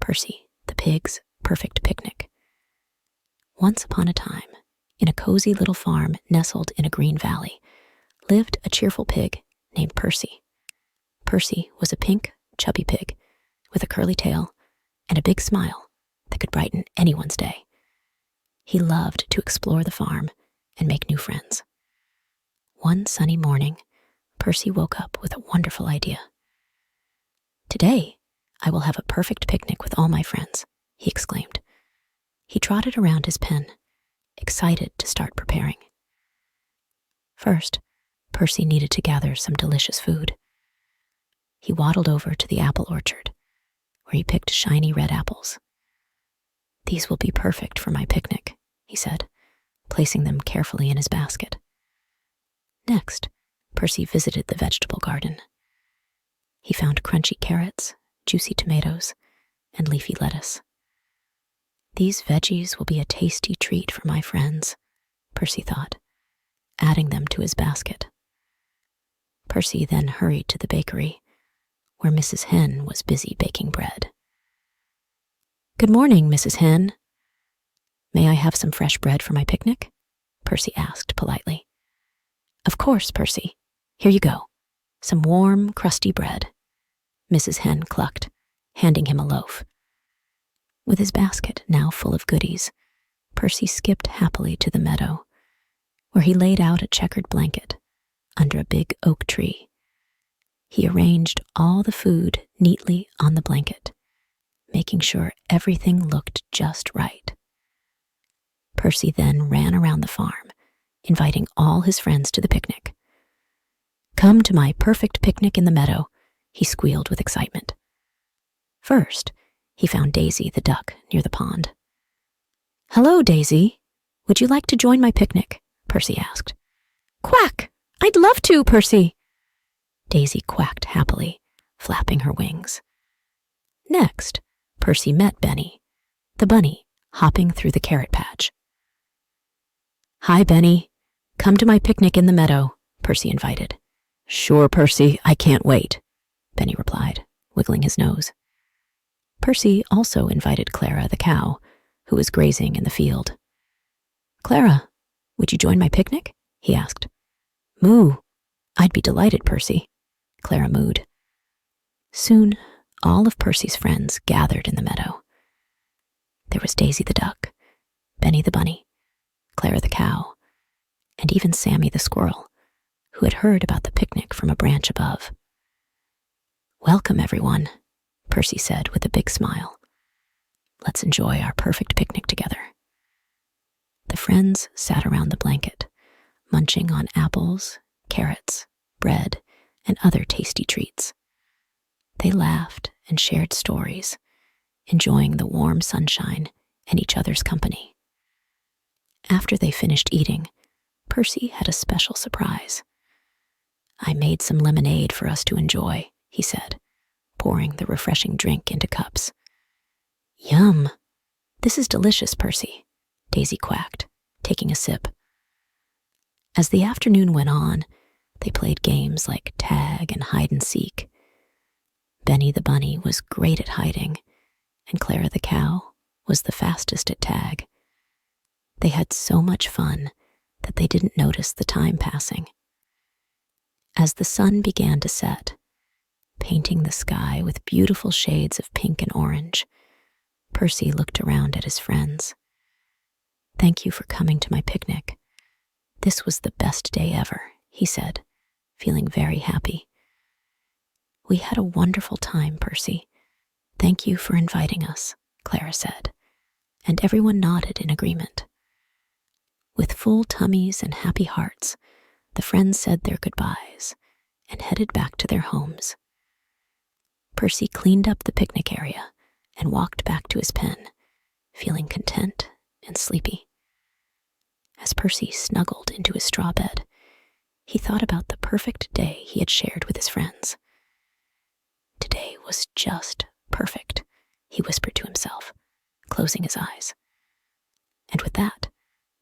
Percy the Pig's Perfect Picnic. Once upon a time, in a cozy little farm nestled in a green valley, lived a cheerful pig named Percy. Percy was a pink, chubby pig with a curly tail and a big smile that could brighten anyone's day. He loved to explore the farm and make new friends. One sunny morning, Percy woke up with a wonderful idea. "Today, I will have a perfect picnic with all my friends," he exclaimed. He trotted around his pen, excited to start preparing. First, Percy needed to gather some delicious food. He waddled over to the apple orchard, where he picked shiny red apples. "These will be perfect for my picnic," he said, placing them carefully in his basket. Next, Percy visited the vegetable garden. He found crunchy carrots, juicy tomatoes, and leafy lettuce. "These veggies will be a tasty treat for my friends," Percy thought, adding them to his basket. Percy then hurried to the bakery, where Mrs. Hen was busy baking bread. "Good morning, Mrs. Hen. May I have some fresh bread for my picnic?" Percy asked politely. "Of course, Percy. Here you go. Some warm, crusty bread," Mrs. Hen clucked, handing him a loaf. With his basket now full of goodies, Percy skipped happily to the meadow, where he laid out a checkered blanket under a big oak tree. He arranged all the food neatly on the blanket, making sure everything looked just right. Percy then ran around the farm, inviting all his friends to the picnic. "Come to my perfect picnic in the meadow," he squealed with excitement. First, he found Daisy the duck near the pond. "Hello, Daisy. Would you like to join my picnic?" Percy asked. "Quack! I'd love to, Percy!" Daisy quacked happily, flapping her wings. Next, Percy met Benny, the bunny, hopping through the carrot patch. "Hi, Benny. Come to my picnic in the meadow," Percy invited. "Sure, Percy, I can't wait," Benny replied, wiggling his nose. Percy also invited Clara the cow, who was grazing in the field. "Clara, would you join my picnic?" he asked. "Moo, I'd be delighted, Percy," Clara mooed. Soon, all of Percy's friends gathered in the meadow. There was Daisy the duck, Benny the bunny, Clara the cow, and even Sammy the squirrel, who had heard about the picnic from a branch above. "Welcome, everyone," Percy said with a big smile. "Let's enjoy our perfect picnic together." The friends sat around the blanket, munching on apples, carrots, bread, and other tasty treats. They laughed and shared stories, enjoying the warm sunshine and each other's company. After they finished eating, Percy had a special surprise. "I made some lemonade for us to enjoy," he said, pouring the refreshing drink into cups. "Yum! This is delicious, Percy," Daisy quacked, taking a sip. As the afternoon went on, they played games like tag and hide and seek. Benny the bunny was great at hiding, and Clara the cow was the fastest at tag. They had so much fun that they didn't notice the time passing. As the sun began to set, painting the sky with beautiful shades of pink and orange, Percy looked around at his friends. "Thank you for coming to my picnic. This was the best day ever," he said, feeling very happy. "We had a wonderful time, Percy. Thank you for inviting us," Clara said, and everyone nodded in agreement. With full tummies and happy hearts, the friends said their goodbyes and headed back to their homes. Percy cleaned up the picnic area and walked back to his pen, feeling content and sleepy. As Percy snuggled into his straw bed, he thought about the perfect day he had shared with his friends. Today was just perfect, he whispered to himself, closing his eyes. And with that,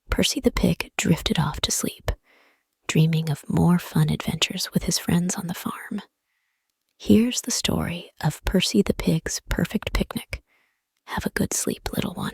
Percy the pig drifted off to sleep, dreaming of more fun adventures with his friends on the farm. Here's the story of Percy the Pig's Perfect Picnic Have a good sleep, little one.